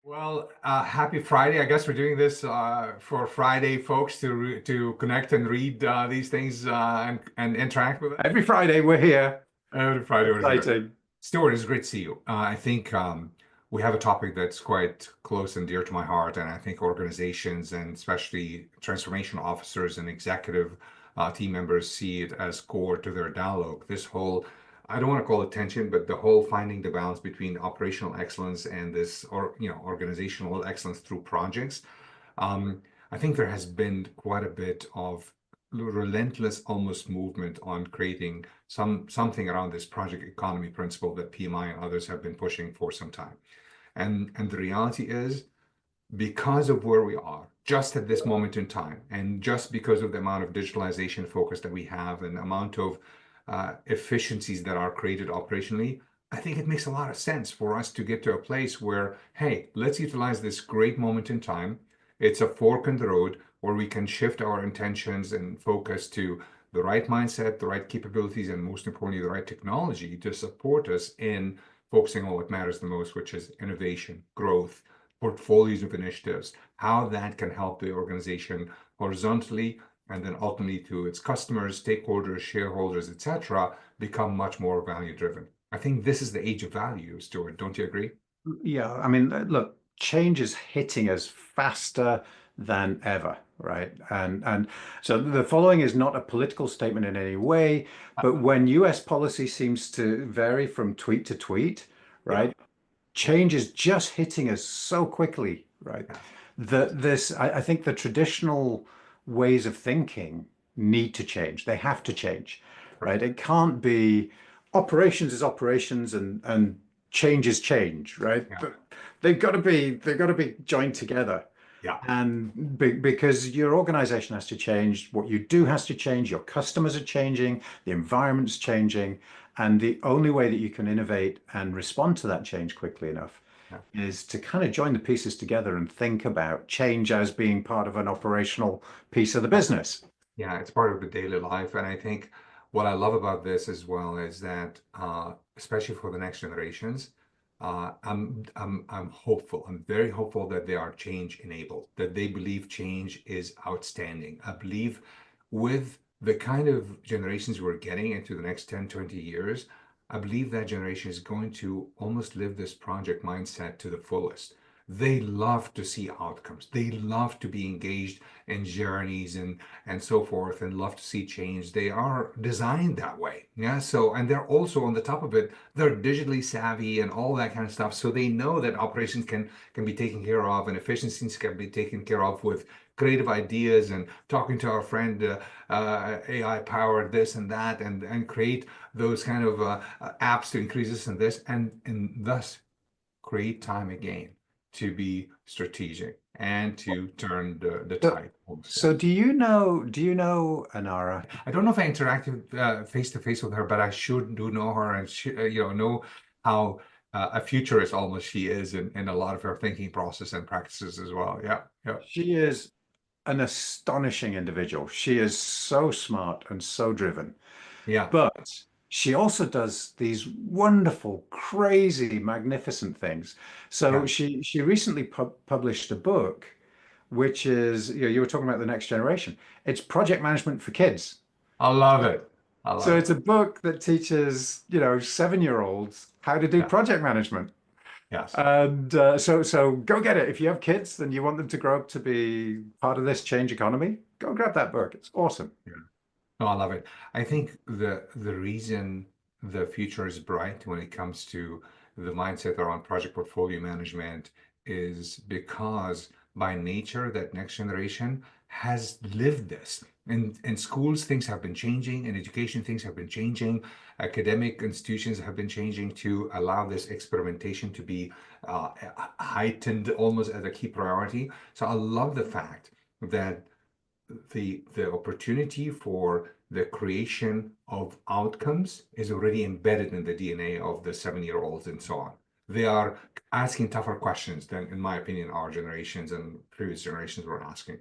Well, happy Friday. I guess we're doing this for Friday folks to connect and read these things and interact with it. Every Friday we're here. Every Friday was good. Exciting. Stuart, it's great to see you. I think we have a topic that's quite close and dear to my heart, and I think organizations and especially transformation officers and executive team members see it as core to their dialogue. This whole, I don't want to call it tension, but the whole finding the balance between operational excellence and this, or organizational excellence through projects. Um, I think there has been quite a bit of relentless almost movement on creating something around this project economy principle that PMI and others have been pushing for some time. And the reality is, because of where we are, just at this moment in time, and just because of the amount of digitalization focus that we have and the amount of efficiencies that are created operationally, I think it makes a lot of sense for us to get to a place where, hey, let's utilize this great moment in time. It's a fork in the road where we can shift our intentions and focus to the right mindset, the right capabilities, and most importantly, the right technology to support us in focusing on what matters the most, which is innovation, growth, portfolios of initiatives, how that can help the organization horizontally and then ultimately to its customers, stakeholders, shareholders, etc., become much more value driven. I think this is the age of value, Stuart. Don't you agree? Yeah, I mean, look, change is hitting us faster than ever, right? And so the following is not a political statement in any way, but when US policy seems to vary from tweet to tweet, Yeah, right? Change is just hitting us so quickly, right? yeah, That I think the traditional ways of thinking need to change. They have to change, right. right? It can't be operations is operations and change is change, right? Yeah, But they've got to be joined together. yeah. And because your organization has to change, what you do has to change, your customers are changing, the environment's changing, and the only way that you can innovate and respond to that change quickly enough Yeah. is to kind of join the pieces together and think about change as being part of an operational piece of the business. Yeah, it's part of the daily life. And I think what I love about this as well is that, especially for the next generations, I'm hopeful. I'm very hopeful that they are change enabled, that they believe change is outstanding. I believe with the kind of generations we're getting into the next 10, 20 years, I believe that generation is going to almost live this project mindset to the fullest. They love to see outcomes. They love to be engaged in journeys and so forth and love to see change. They are designed that way. Yeah. So, and they're also on the top of it, they're digitally savvy and all that kind of stuff. So they know that operations can be taken care of and efficiencies can be taken care of with creative ideas and talking to our friend AI powered this and that and create those kind of apps to increase this and this and thus create time again to be strategic and to turn the So, tide almost. so do you know Anara? I don't know if I interacted face to face with her, but I should do know her and know how a futurist almost she is in a lot of her thinking process and practices as well. Yeah, yeah, She is an astonishing individual. She is so smart and so driven, yeah, but she also does these wonderful, crazy, magnificent things. So yeah. she recently published a book, which is, you were talking about the next generation. It's project management for kids. I love it. I So love it. it's a book that teaches, 7-year-olds how to do Yeah, project management. yes. And so go get it. If you have kids and you want them to grow up to be part of this change economy, go grab that book. It's awesome. Yeah. No, I love it. I think the reason the future is bright when it comes to the mindset around project portfolio management is because by nature that next generation has lived this. In schools, things have been changing. In education, things have been changing. Academic institutions have been changing to allow this experimentation to be heightened almost as a key priority. So I love the fact that the opportunity for the creation of outcomes is already embedded in the DNA of the 7-year-olds and so on. They are asking tougher questions than, in my opinion, our generations and previous generations were asking.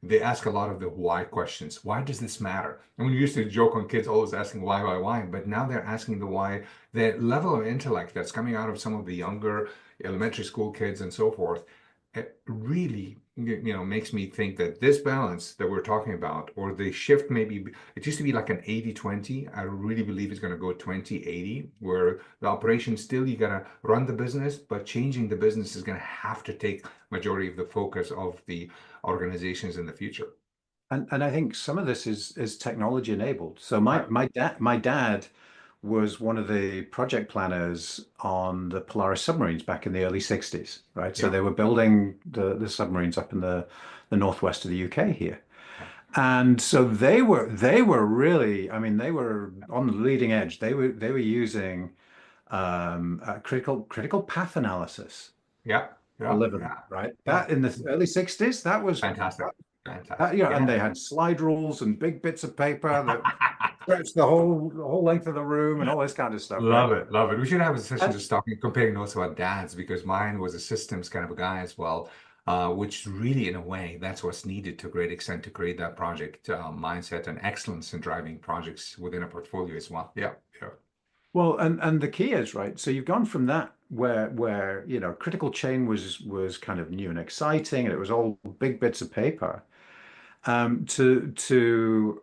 they ask a lot of the why questions. Why does this matter? And we used to joke on kids always asking why, but now they're asking the why. The level of intellect that's coming out of some of the younger elementary school kids and so forth, it really, makes me think that this balance that we're talking about, or the shift, maybe it used to be like an 80-20. I really believe it's going to go 20-80, where the operation still, you got to run the business, but changing the business is going to have to take majority of the focus of the organizations in the future. And I think some of this is technology enabled. So Right. my dad was one of the project planners on the Polaris submarines back in the early 60s, right? So Yeah. they were building the submarines up in the northwest of the UK here. And so they were really, I mean, they were on the leading edge. They were using critical path analysis Yeah. for a Yeah. living, Yeah. right? Yeah. That in the early 60s, that was Fantastic. Fantastic. and Yeah. they had slide rules and big bits of paper that stretched the whole length of the room and all this kind of stuff, right? Love it, love it. We should have a session And just talking, comparing notes about dads, because mine was a systems kind of a guy as well, which really, in a way, that's what's needed to a great extent to create that project mindset and excellence in driving projects within a portfolio as well. Yeah, yeah, well, and the key is right. So you've gone from that where critical chain was kind of new and exciting, and it was all big bits of paper, to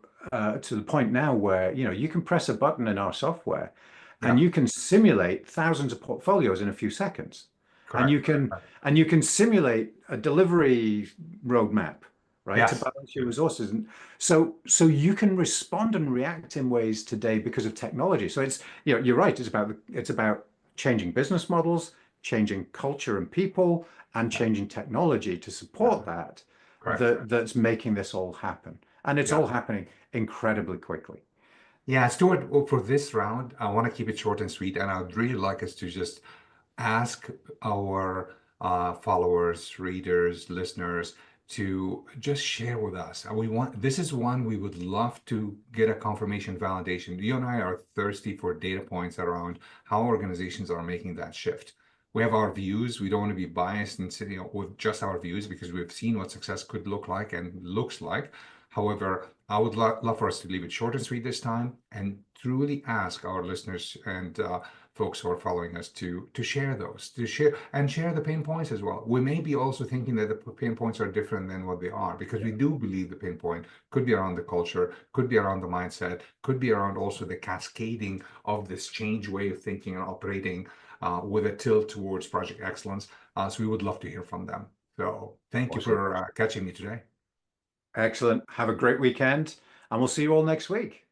the point now where you can press a button in our software and yeah. you can simulate thousands of portfolios in a few seconds. And you Correct. can and you can simulate a delivery roadmap, right, to Yes. balance your resources. And so you can respond and react in ways today because of technology. So you're right, it's about changing business models, changing culture and people, and Yeah, changing technology to yeah. support that Correct. that's making this all happen. And it's Yeah. all happening incredibly quickly. Yeah, Stuart, well, for this round, I want to keep it short and sweet, and I'd really like us to just ask our followers, readers, listeners to just share with us. And this is one we would love to get a confirmation validation. You and I are thirsty for data points around how organizations are making that shift. We have our views. We don't want to be biased and sitting with just our views because we've seen what success could look like and looks like. However, I would love for us to leave it short and sweet this time and truly ask our listeners and folks who are following us to share those, to share the pain points as well. We may be also thinking that the pain points are different than what they are because we do believe the pain point could be around the culture, could be around the mindset, could be around also the cascading of this change way of thinking and operating with a tilt towards project excellence. So we would love to hear from them. So thank you Awesome. for catching me today. Excellent. Have a great weekend, and we'll see you all next week.